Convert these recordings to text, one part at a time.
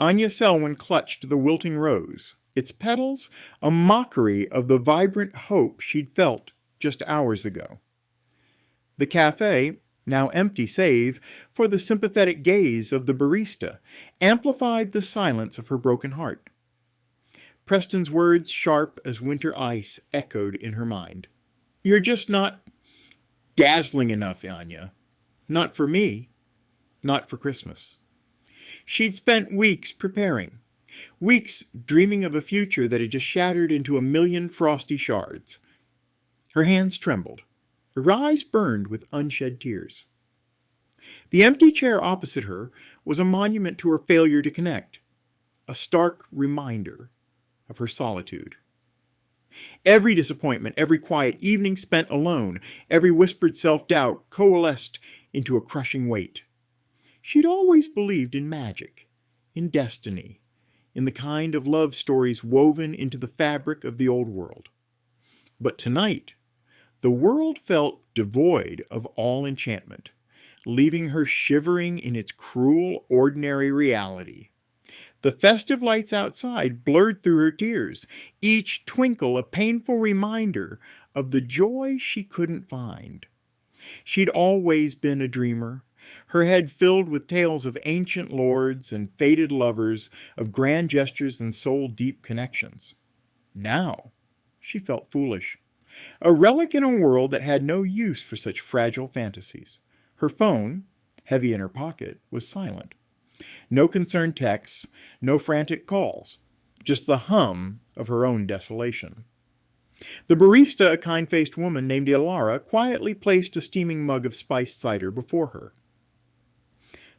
Anya Selwyn clutched the wilting rose, its petals a mockery of the vibrant hope she'd felt just hours ago. The cafe, now empty save for the sympathetic gaze of the barista, amplified the silence of her broken heart. Preston's words, sharp as winter ice, echoed in her mind. "You're just not dazzling enough, Anya. Not for me. Not for Christmas." She'd spent weeks preparing, weeks dreaming of a future that had just shattered into a million frosty shards. Her hands trembled. Her eyes burned with unshed tears. The empty chair opposite her was a monument to her failure to connect, a stark reminder of her solitude. Every disappointment, every quiet evening spent alone, every whispered self-doubt coalesced into a crushing weight. She'd always believed in magic, in destiny, in the kind of love stories woven into the fabric of the old world. But tonight, the world felt devoid of all enchantment, leaving her shivering in its cruel, ordinary reality. The festive lights outside blurred through her tears, each twinkle a painful reminder of the joy she couldn't find. She'd always been a dreamer, her head filled with tales of ancient lords and fated lovers, of grand gestures and soul-deep connections. Now, she felt foolish, a relic in a world that had no use for such fragile fantasies. Her phone, heavy in her pocket, was silent. No concerned texts, no frantic calls, just the hum of her own desolation. The barista, a kind-faced woman named Ilara, quietly placed a steaming mug of spiced cider before her.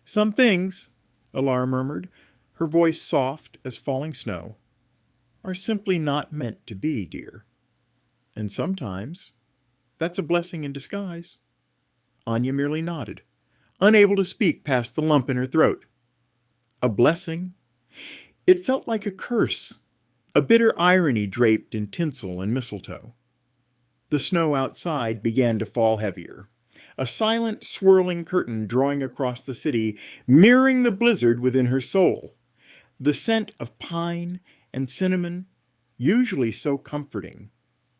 "Some things," Ilara murmured, her voice soft as falling snow, "are simply not meant to be, dear. And sometimes that's a blessing in disguise." Anya merely nodded, unable to speak past the lump in her throat. A blessing? It felt like a curse, a bitter irony draped in tinsel and mistletoe. The snow outside began to fall heavier, a silent, swirling curtain drawing across the city, mirroring the blizzard within her soul. The scent of pine and cinnamon, usually so comforting,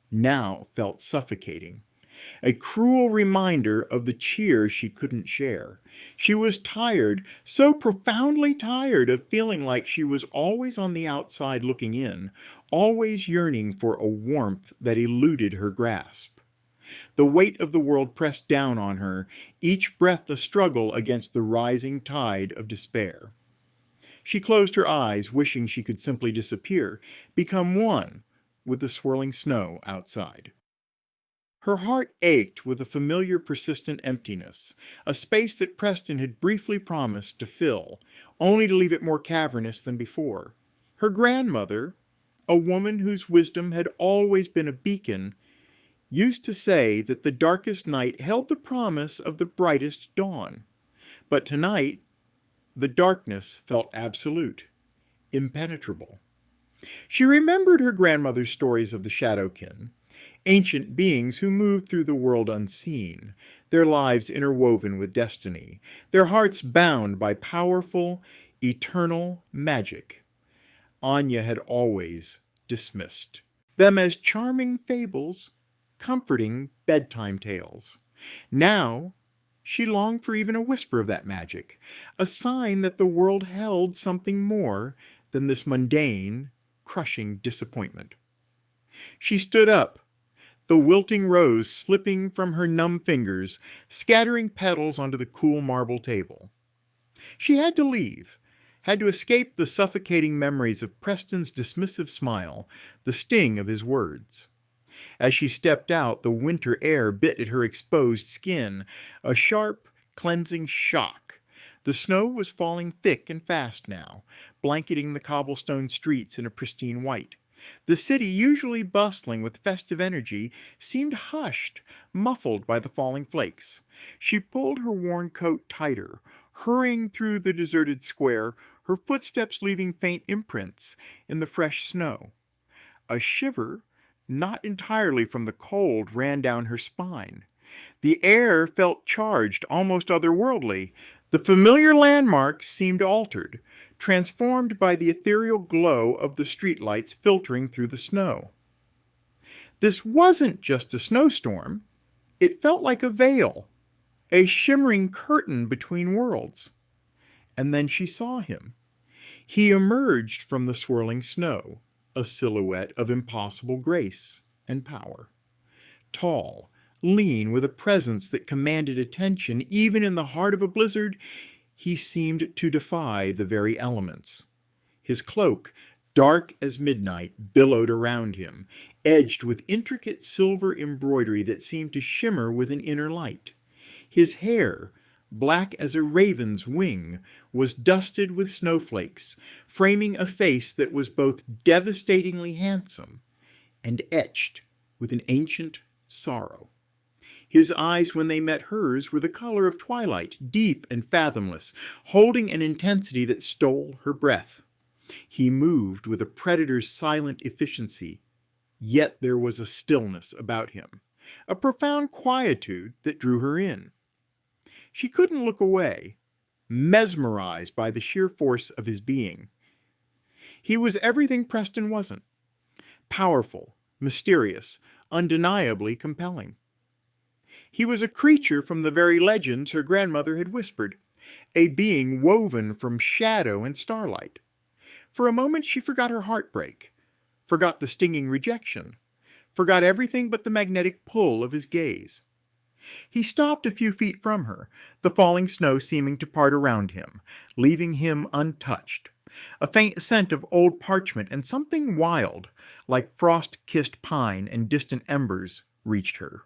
now felt suffocating. A cruel reminder of the cheer she couldn't share. She was tired, so profoundly tired of feeling like she was always on the outside looking in, always yearning for a warmth that eluded her grasp. The weight of the world pressed down on her, each breath a struggle against the rising tide of despair. She closed her eyes, wishing she could simply disappear, become one with the swirling snow outside. Her heart ached with a familiar persistent emptiness, a space that Preston had briefly promised to fill, only to leave it more cavernous than before. Her grandmother, a woman whose wisdom had always been a beacon, used to say that the darkest night held the promise of the brightest dawn. But tonight, the darkness felt absolute, impenetrable. She remembered her grandmother's stories of the Shadowkin, ancient beings who moved through the world unseen, their lives interwoven with destiny, their hearts bound by powerful, eternal magic. Anya had always dismissed them as charming fables, comforting bedtime tales. Now, she longed for even a whisper of that magic, a sign that the world held something more than this mundane, crushing disappointment. She stood up, the wilting rose slipping from her numb fingers, scattering petals onto the cool marble table. She had to leave, had to escape the suffocating memories of Preston's dismissive smile, the sting of his words. As she stepped out, the winter air bit at her exposed skin, a sharp, cleansing shock. The snow was falling thick and fast now, blanketing the cobblestone streets in a pristine white. The city, usually bustling with festive energy, seemed hushed, muffled by the falling flakes. She pulled her worn coat tighter, hurrying through the deserted square, her footsteps leaving faint imprints in the fresh snow. A shiver, not entirely from the cold, ran down her spine. The air felt charged, almost otherworldly, The familiar landmarks seemed altered, transformed by the ethereal glow of the streetlights filtering through the snow. This wasn't just a snowstorm. It felt like a veil, a shimmering curtain between worlds. And then she saw him. He emerged from the swirling snow, a silhouette of impossible grace and power. Tall, lean, with a presence that commanded attention even in the heart of a blizzard, he seemed to defy the very elements. His cloak, dark as midnight, billowed around him, edged with intricate silver embroidery that seemed to shimmer with an inner light. His hair, black as a raven's wing, was dusted with snowflakes, framing a face that was both devastatingly handsome and etched with an ancient sorrow. His eyes, when they met hers, were the color of twilight, deep and fathomless, holding an intensity that stole her breath. He moved with a predator's silent efficiency, yet there was a stillness about him, a profound quietude that drew her in. She couldn't look away, mesmerized by the sheer force of his being. He was everything Preston wasn't: powerful, mysterious, undeniably compelling. He was a creature from the very legends her grandmother had whispered, a being woven from shadow and starlight. For a moment she forgot her heartbreak, forgot the stinging rejection, forgot everything but the magnetic pull of his gaze. He stopped a few feet from her, the falling snow seeming to part around him, leaving him untouched. A faint scent of old parchment and something wild, like frost-kissed pine and distant embers, reached her.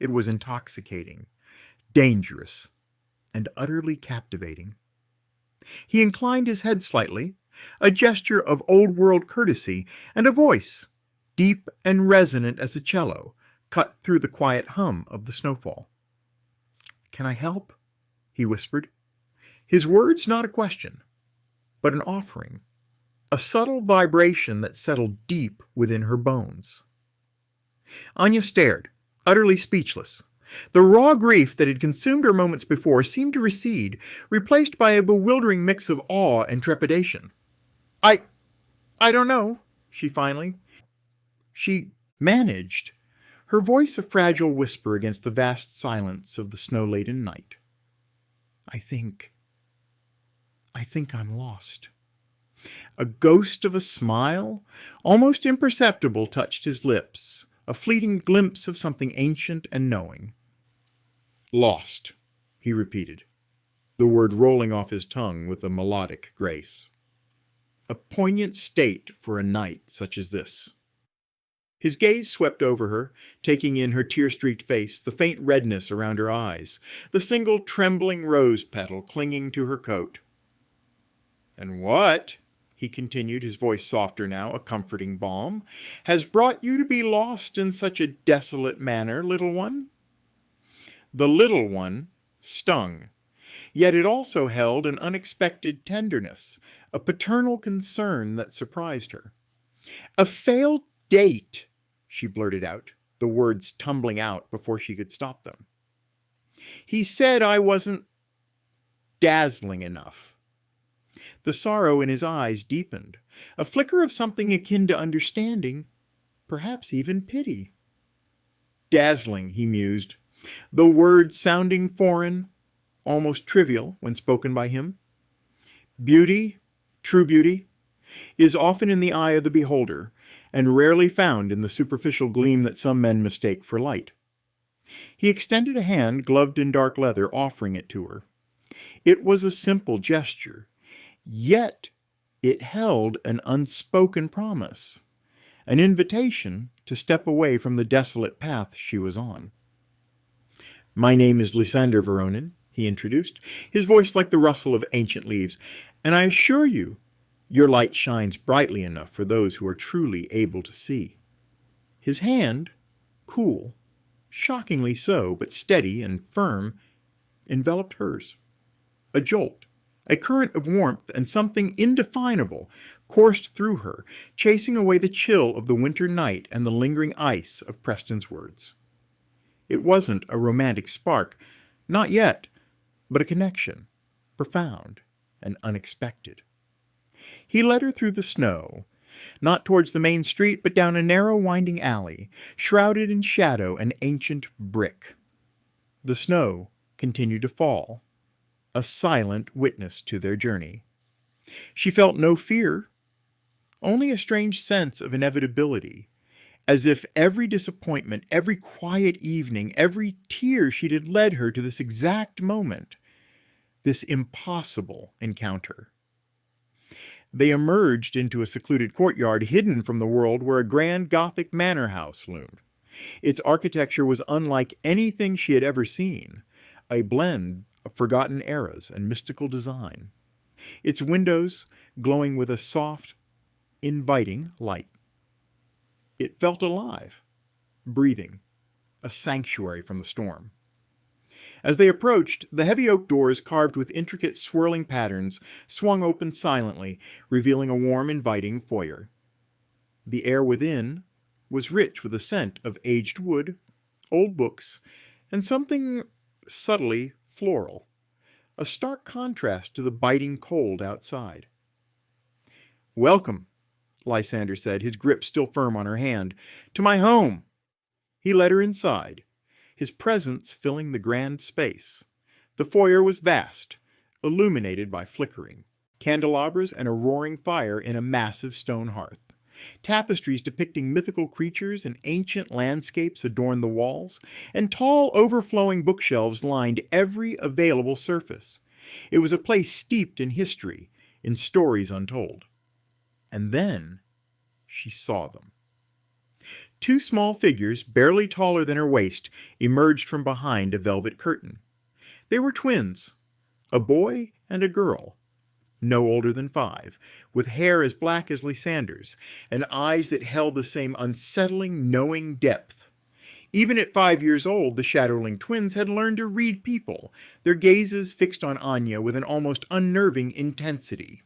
It was intoxicating, dangerous, and utterly captivating. He inclined his head slightly, a gesture of old-world courtesy, and a voice, deep and resonant as a cello, cut through the quiet hum of the snowfall. "Can I help?" he whispered. His words not a question, but an offering, a subtle vibration that settled deep within her bones. Anya stared, utterly speechless. The raw grief that had consumed her moments before seemed to recede, replaced by a bewildering mix of awe and trepidation. I don't know," she managed, her voice a fragile whisper against the vast silence of the snow-laden night. I think I'm lost." A ghost of a smile, almost imperceptible, touched his lips, a fleeting glimpse of something ancient and knowing. "Lost," he repeated, the word rolling off his tongue with a melodic grace. A poignant state for a night such as this. His gaze swept over her, taking in her tear-streaked face, the faint redness around her eyes, the single trembling rose petal clinging to her coat. "And what," he continued, his voice softer now, a comforting balm, "has brought you to be lost in such a desolate manner, little one?" The little one stung, yet it also held an unexpected tenderness, a paternal concern that surprised her. "A failed date," she blurted out, the words tumbling out before she could stop them. "He said I wasn't dazzling enough." The sorrow in his eyes deepened, a flicker of something akin to understanding, perhaps even pity. "Dazzling," he mused, the word sounding foreign, almost trivial when spoken by him. Beauty, true beauty, is often in the eye of the beholder, and rarely found in the superficial gleam that some men mistake for light. He extended a hand gloved in dark leather, offering it to her. It was a simple gesture, yet it held an unspoken promise, an invitation to step away from the desolate path she was on. "My name is Lysander Voronin," he introduced, his voice like the rustle of ancient leaves, "and I assure you, your light shines brightly enough for those who are truly able to see." His hand, cool, shockingly so, but steady and firm, enveloped hers. A jolt, a current of warmth and something indefinable coursed through her, chasing away the chill of the winter night and the lingering ice of Preston's words. It wasn't a romantic spark, not yet, but a connection, profound and unexpected. He led her through the snow, not towards the main street, but down a narrow winding alley, shrouded in shadow and ancient brick. The snow continued to fall, a silent witness to their journey. She felt no fear, only a strange sense of inevitability, as if every disappointment, every quiet evening, every tear she'd had led her to this exact moment, this impossible encounter. They emerged into a secluded courtyard hidden from the world where a grand Gothic manor house loomed. Its architecture was unlike anything she had ever seen, a blend of forgotten eras and mystical design. Its windows glowing with a soft, inviting light. It felt alive, breathing, a sanctuary from the storm. As they approached, the heavy oak doors carved with intricate swirling patterns swung open silently, revealing a warm, inviting foyer. The air within was rich with the scent of aged wood, old books, and something subtly floral, a stark contrast to the biting cold outside. "Welcome," Lysander said, his grip still firm on her hand, "to my home." He led her inside, his presence filling the grand space. The foyer was vast, illuminated by flickering candelabras and a roaring fire in a massive stone hearth. Tapestries depicting mythical creatures and ancient landscapes adorned the walls, and tall, overflowing bookshelves lined every available surface. It was a place steeped in history, in stories untold. And then she saw them. Two small figures, barely taller than her waist, emerged from behind a velvet curtain. They were twins, a boy and a girl, no older than 5, with hair as black as Lysander's, and eyes that held the same unsettling, knowing depth. Even at 5 years old, the Shadowling twins had learned to read people, their gazes fixed on Anya with an almost unnerving intensity.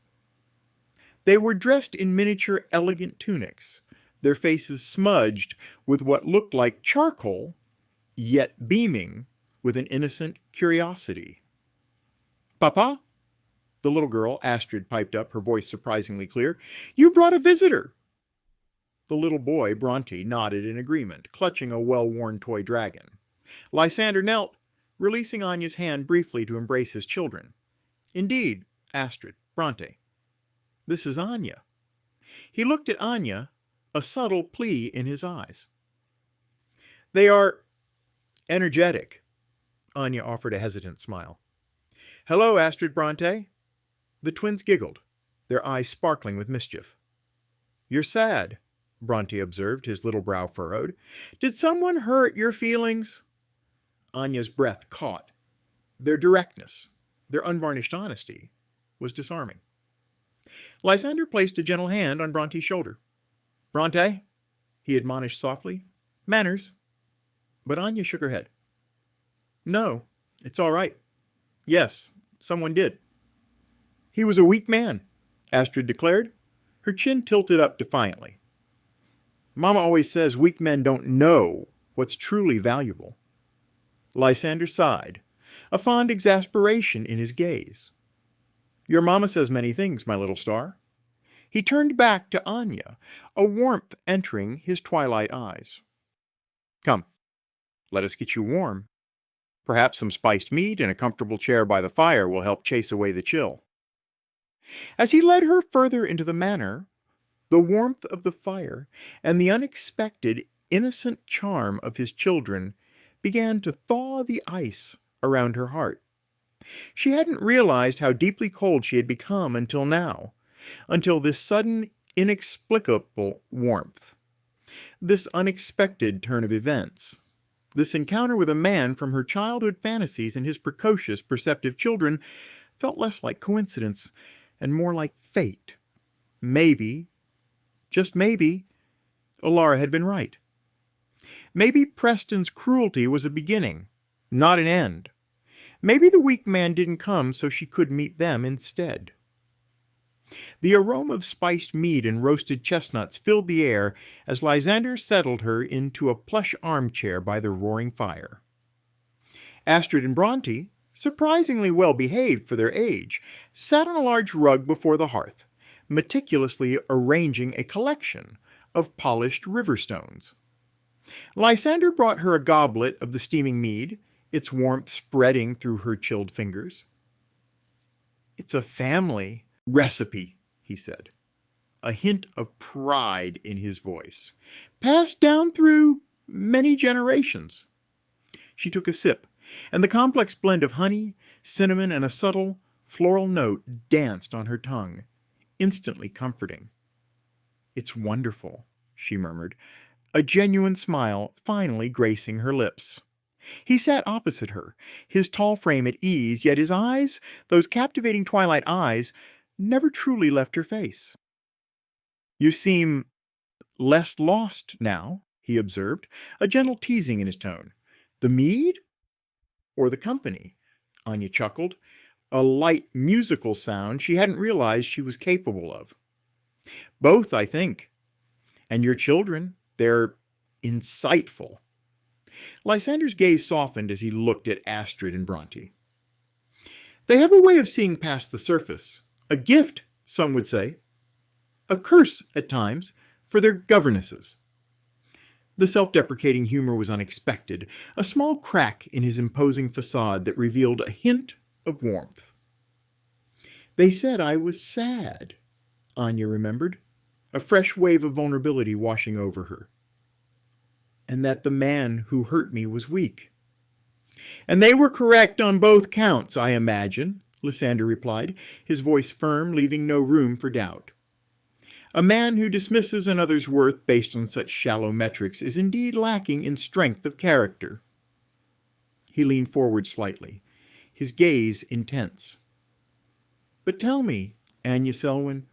They were dressed in miniature, elegant tunics, their faces smudged with what looked like charcoal, yet beaming with an innocent curiosity. "Papa?" The little girl, Astrid, piped up, her voice surprisingly clear. "You brought a visitor." The little boy, Bronte, nodded in agreement, clutching a well-worn toy dragon. Lysander knelt, releasing Anya's hand briefly to embrace his children. "Indeed, Astrid, Bronte, this is Anya." He looked at Anya, a subtle plea in his eyes. "They are energetic." Anya offered a hesitant smile. "Hello, Astrid, Bronte." The twins giggled, their eyes sparkling with mischief. "You're sad," Bronte observed, his little brow furrowed. "Did someone hurt your feelings?" Anya's breath caught. Their directness, their unvarnished honesty, was disarming. Lysander placed a gentle hand on Bronte's shoulder. "Bronte," he admonished softly, "manners." But Anya shook her head. "No, it's all right. Yes, someone did." "He was a weak man," Astrid declared, her chin tilted up defiantly. "Mama always says weak men don't know what's truly valuable." Lysander sighed, a fond exasperation in his gaze. "Your mama says many things, my little star." He turned back to Anya, a warmth entering his twilight eyes. "Come, let us get you warm. Perhaps some spiced meat and a comfortable chair by the fire will help chase away the chill." As he led her further into the manor, the warmth of the fire and the unexpected, innocent charm of his children began to thaw the ice around her heart. She hadn't realized how deeply cold she had become until now, until this sudden, inexplicable warmth, this unexpected turn of events, this encounter with a man from her childhood fantasies and his precocious, perceptive children felt less like coincidence and more like fate. Maybe, just maybe, Alara had been right. Maybe Preston's cruelty was a beginning, not an end. Maybe the weak man didn't come so she could meet them instead. The aroma of spiced meat and roasted chestnuts filled the air as Lysander settled her into a plush armchair by the roaring fire. Astrid and Bronte, surprisingly well behaved for their age, sat on a large rug before the hearth, meticulously arranging a collection of polished river stones. Lysander brought her a goblet of the steaming mead, its warmth spreading through her chilled fingers. "It's a family recipe," he said, a hint of pride in his voice, "passed down through many generations." She took a sip, and the complex blend of honey, cinnamon, and a subtle floral note danced on her tongue, instantly comforting. "It's wonderful," she murmured, a genuine smile finally gracing her lips. He sat opposite her, his tall frame at ease, yet his eyes, those captivating twilight eyes, never truly left her face. "You seem less lost now," he observed, a gentle teasing in his tone. "The mead? Or the company?" Anya chuckled, a light musical sound she hadn't realized she was capable of. "Both, I think. And your children, they're insightful." Lysander's gaze softened as he looked at Astrid and Bronte. "They have a way of seeing past the surface. A gift, some would say. A curse, at times, for their governesses." The self-deprecating humor was unexpected, a small crack in his imposing facade that revealed a hint of warmth. "They said I was sad," Anya remembered, a fresh wave of vulnerability washing over her. "And that the man who hurt me was weak." "And they were correct on both counts, I imagine," Lysander replied, his voice firm, leaving no room for doubt. "A man who dismisses another's worth based on such shallow metrics is indeed lacking in strength of character." He leaned forward slightly, his gaze intense. "But tell me, Anya Selwyn,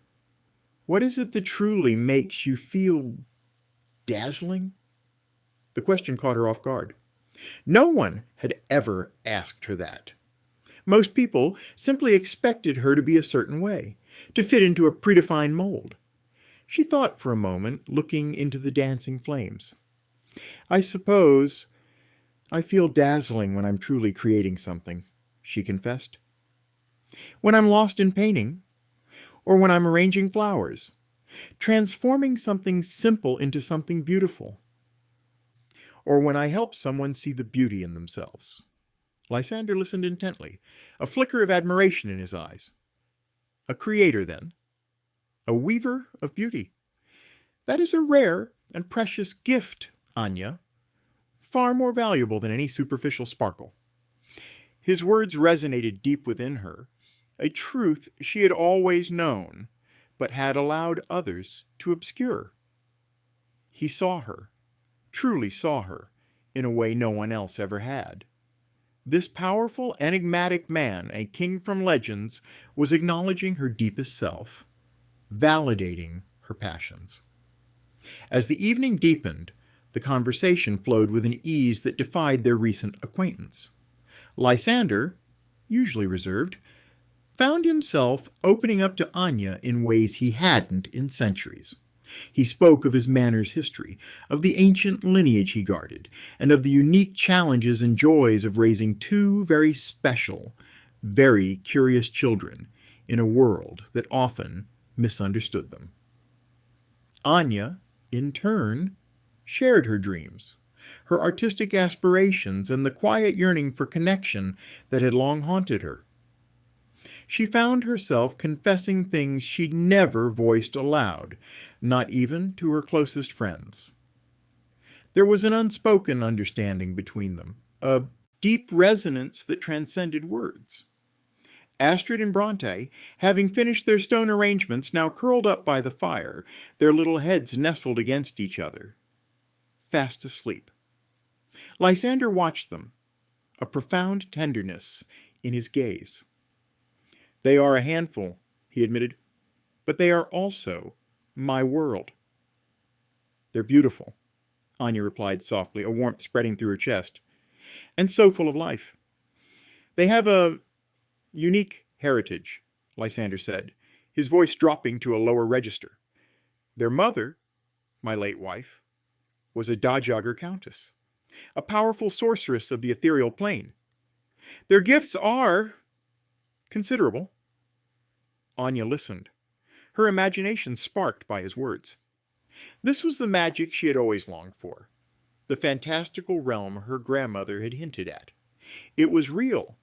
what is it that truly makes you feel dazzling?" The question caught her off guard. No one had ever asked her that. Most people simply expected her to be a certain way, to fit into a predefined mold. She thought for a moment, looking into the dancing flames. "I suppose I feel dazzling when I'm truly creating something," she confessed. "When I'm lost in painting, or when I'm arranging flowers, transforming something simple into something beautiful, or when I help someone see the beauty in themselves." Lysander listened intently, a flicker of admiration in his eyes. "A creator, then? A weaver of beauty. That is a rare and precious gift, Anya, far more valuable than any superficial sparkle." His words resonated deep within her, a truth she had always known, but had allowed others to obscure. He saw her, truly saw her, in a way no one else ever had. This powerful, enigmatic man, a king from legends, was acknowledging her deepest self, validating her passions. As the evening deepened, the conversation flowed with an ease that defied their recent acquaintance. Lysander, usually reserved, found himself opening up to Anya in ways he hadn't in centuries. He spoke of his manor's history, of the ancient lineage he guarded, and of the unique challenges and joys of raising two very special, very curious children in a world that often misunderstood them. Anya, in turn, shared her dreams, her artistic aspirations, and the quiet yearning for connection that had long haunted her. She found herself confessing things she'd never voiced aloud, not even to her closest friends. There was an unspoken understanding between them, a deep resonance that transcended words. Astrid and Bronte, having finished their stone arrangements, now curled up by the fire, their little heads nestled against each other, fast asleep. Lysander watched them, a profound tenderness in his gaze. "They are a handful," he admitted, "but they are also my world." "They're beautiful," Anya replied softly, a warmth spreading through her chest, "and so full of life. They have a unique heritage," Lysander said, his voice dropping to a lower register. "Their mother, my late wife, was a Dajagr countess, a powerful sorceress of the ethereal plane. Their gifts are considerable. Anya listened, her imagination sparked by his words. This was the magic she had always longed for, the fantastical realm her grandmother had hinted at. It was real,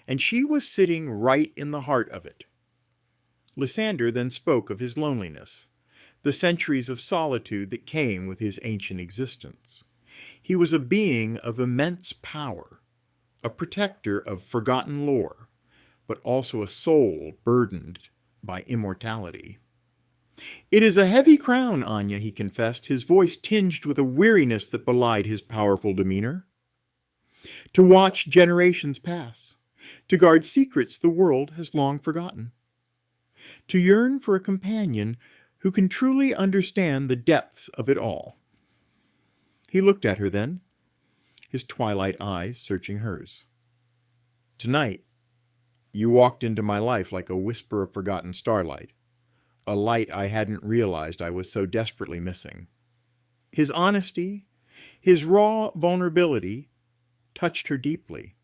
and she was sitting right in the heart of it. Lysander then spoke of his loneliness, the centuries of solitude that came with his ancient existence. He was a being of immense power, a protector of forgotten lore, but also a soul burdened by immortality. It is a heavy crown, Anya, he confessed, his voice tinged with a weariness that belied his powerful demeanor. To watch generations pass, to guard secrets the world has long forgotten, to yearn for a companion who can truly understand the depths of it all. He looked at her then, his twilight eyes searching hers. Tonight, you walked into my life like a whisper of forgotten starlight, a light I hadn't realized I was so desperately missing. His honesty, his raw vulnerability, touched her deeply.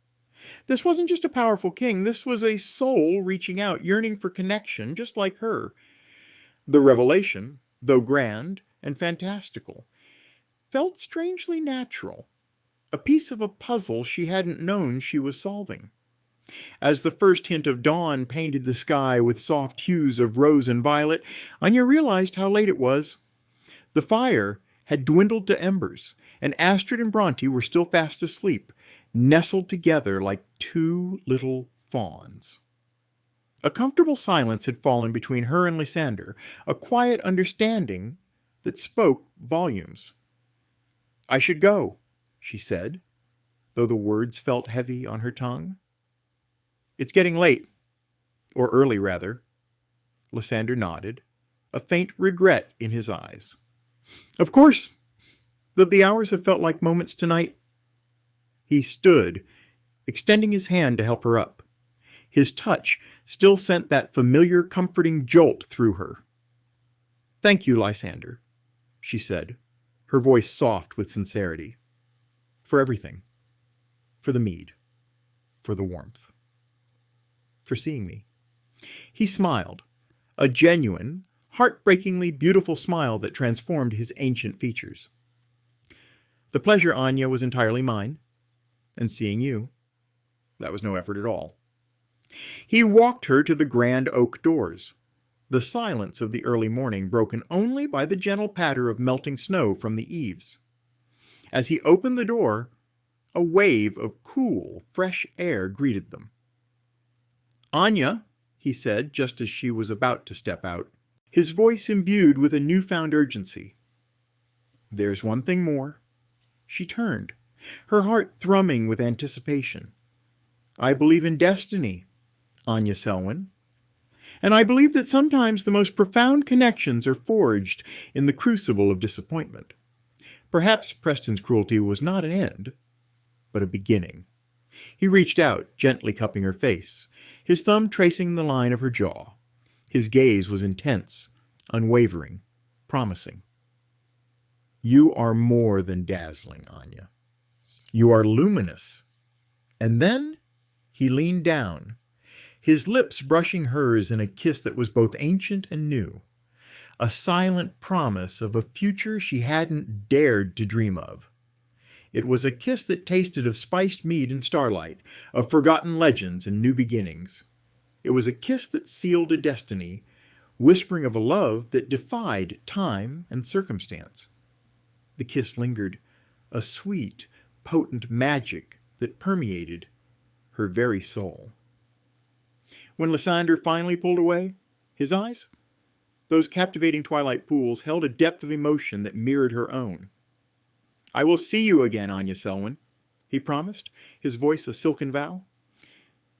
This wasn't just a powerful king, this was a soul reaching out, yearning for connection, just like her. The revelation, though grand and fantastical, felt strangely natural, a piece of a puzzle she hadn't known she was solving. As the first hint of dawn painted the sky with soft hues of rose and violet, Anya realized how late it was. The fire had dwindled to embers, and Astrid and Bronte were still fast asleep, nestled together like two little fawns. A comfortable silence had fallen between her and Lysander, a quiet understanding that spoke volumes. "I should go," she said, though the words felt heavy on her tongue. "It's getting late, or early, rather." Lysander nodded, a faint regret in his eyes. "Of course, though the hours have felt like moments tonight." He stood, extending his hand to help her up. His touch still sent that familiar, comforting jolt through her. "Thank you, Lysander," she said, her voice soft with sincerity. "For everything. For the mead. For the warmth. For seeing me." He smiled, a genuine, heartbreakingly beautiful smile that transformed his ancient features. "The pleasure, Anya, was entirely mine. And seeing you, that was no effort at all." He walked her to the grand oak doors, the silence of the early morning broken only by the gentle patter of melting snow from the eaves. As he opened the door, a wave of cool, fresh air greeted them. "Anya," he said just as she was about to step out, his voice imbued with a newfound urgency. "There's one thing more." She turned, her heart thrumming with anticipation. "I believe in destiny, Anya Selwyn. And I believe that sometimes the most profound connections are forged in the crucible of disappointment. Perhaps Preston's cruelty was not an end, but a beginning." He reached out, gently cupping her face, his thumb tracing the line of her jaw. His gaze was intense, unwavering, promising. "You are more than dazzling, Anya. You are luminous." And then he leaned down, his lips brushing hers in a kiss that was both ancient and new, a silent promise of a future she hadn't dared to dream of. It was a kiss that tasted of spiced mead and starlight, of forgotten legends and new beginnings. It was a kiss that sealed a destiny, whispering of a love that defied time and circumstance. The kiss lingered, a sweet, potent magic that permeated her very soul. When Lysander finally pulled away, his eyes, those captivating twilight pools, held a depth of emotion that mirrored her own. "I will see you again, Anya Selwyn," he promised, his voice a silken vow.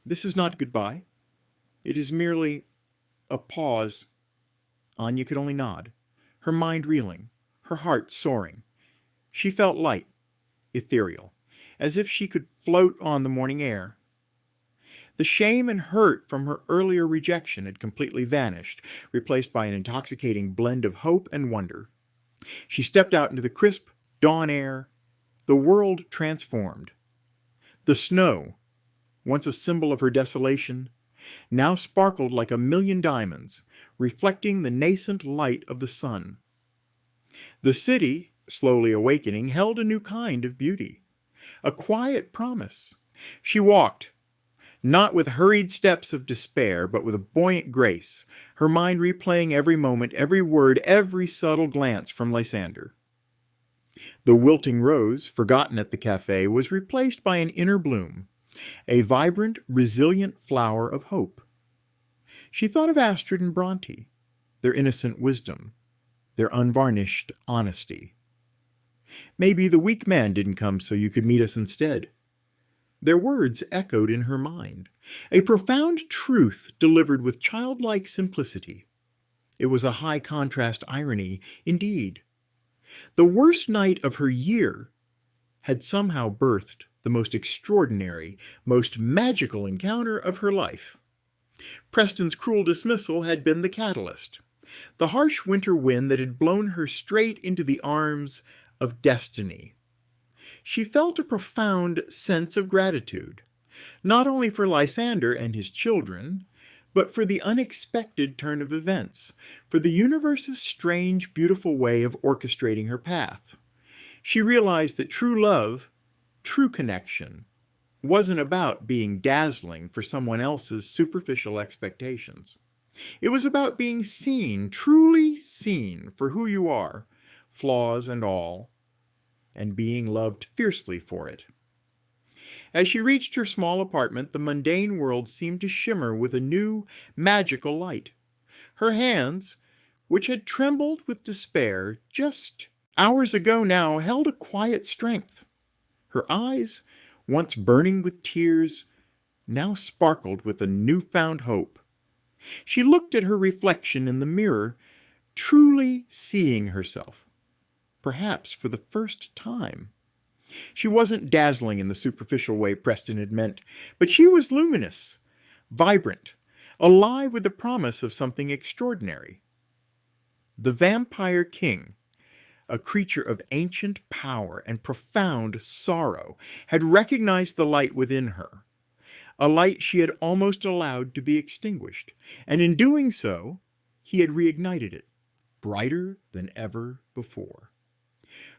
"This is not goodbye. It is merely a pause." Anya could only nod, her mind reeling, her heart soaring. She felt light, ethereal, as if she could float on the morning air. The shame and hurt from her earlier rejection had completely vanished, replaced by an intoxicating blend of hope and wonder. She stepped out into the crisp dawn air, the world transformed. The snow, once a symbol of her desolation, now sparkled like a million diamonds, reflecting the nascent light of the sun. The city, slowly awakening, held a new kind of beauty, a quiet promise. She walked, not with hurried steps of despair, but with a buoyant grace, her mind replaying every moment, every word, every subtle glance from Lysander. The wilting rose, forgotten at the cafe, was replaced by an inner bloom, a vibrant, resilient flower of hope. She thought of Astrid and Bronte, their innocent wisdom, their unvarnished honesty. Maybe the weak man didn't come so you could meet us instead. Their words echoed in her mind, a profound truth delivered with childlike simplicity. It was a high-contrast irony, indeed. The worst night of her year had somehow birthed the most extraordinary, most magical encounter of her life. Preston's cruel dismissal had been the catalyst, the harsh winter wind that had blown her straight into the arms of destiny. She felt a profound sense of gratitude, not only for Lysander and his children, but for the unexpected turn of events, for the universe's strange, beautiful way of orchestrating her path. She realized that true love, true connection, wasn't about being dazzling for someone else's superficial expectations. It was about being seen, truly seen for who you are, flaws and all, and being loved fiercely for it. As she reached her small apartment, the mundane world seemed to shimmer with a new, magical light. Her hands, which had trembled with despair just hours ago now, held a quiet strength. Her eyes, once burning with tears, now sparkled with a newfound hope. She looked at her reflection in the mirror, truly seeing herself, perhaps for the first time. She wasn't dazzling in the superficial way Preston had meant, but she was luminous, vibrant, alive with the promise of something extraordinary. The Vampire King, a creature of ancient power and profound sorrow, had recognized the light within her, a light she had almost allowed to be extinguished, and in doing so, he had reignited it, brighter than ever before.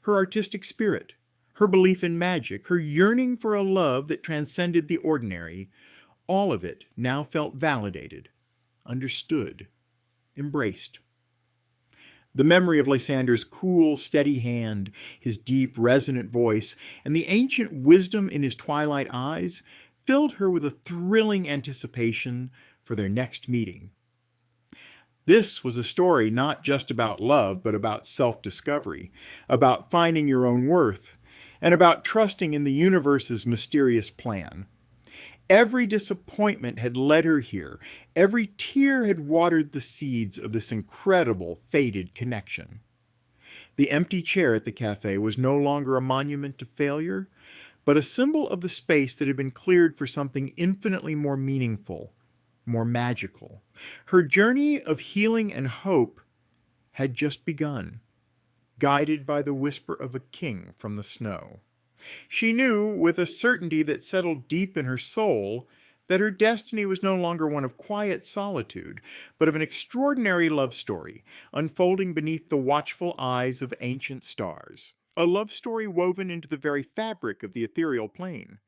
Her artistic spirit, her belief in magic, her yearning for a love that transcended the ordinary, all of it now felt validated, understood, embraced. The memory of Lysander's cool, steady hand, his deep, resonant voice, and the ancient wisdom in his twilight eyes filled her with a thrilling anticipation for their next meeting. This was a story not just about love, but about self-discovery, about finding your own worth, and about trusting in the universe's mysterious plan. Every disappointment had led her here. Every tear had watered the seeds of this incredible, fated connection. The empty chair at the cafe was no longer a monument to failure, but a symbol of the space that had been cleared for something infinitely more meaningful, more magical. Her journey of healing and hope had just begun, guided by the whisper of a king from the snow. She knew, with a certainty that settled deep in her soul, that her destiny was no longer one of quiet solitude, but of an extraordinary love story, unfolding beneath the watchful eyes of ancient stars. A love story woven into the very fabric of the ethereal plane.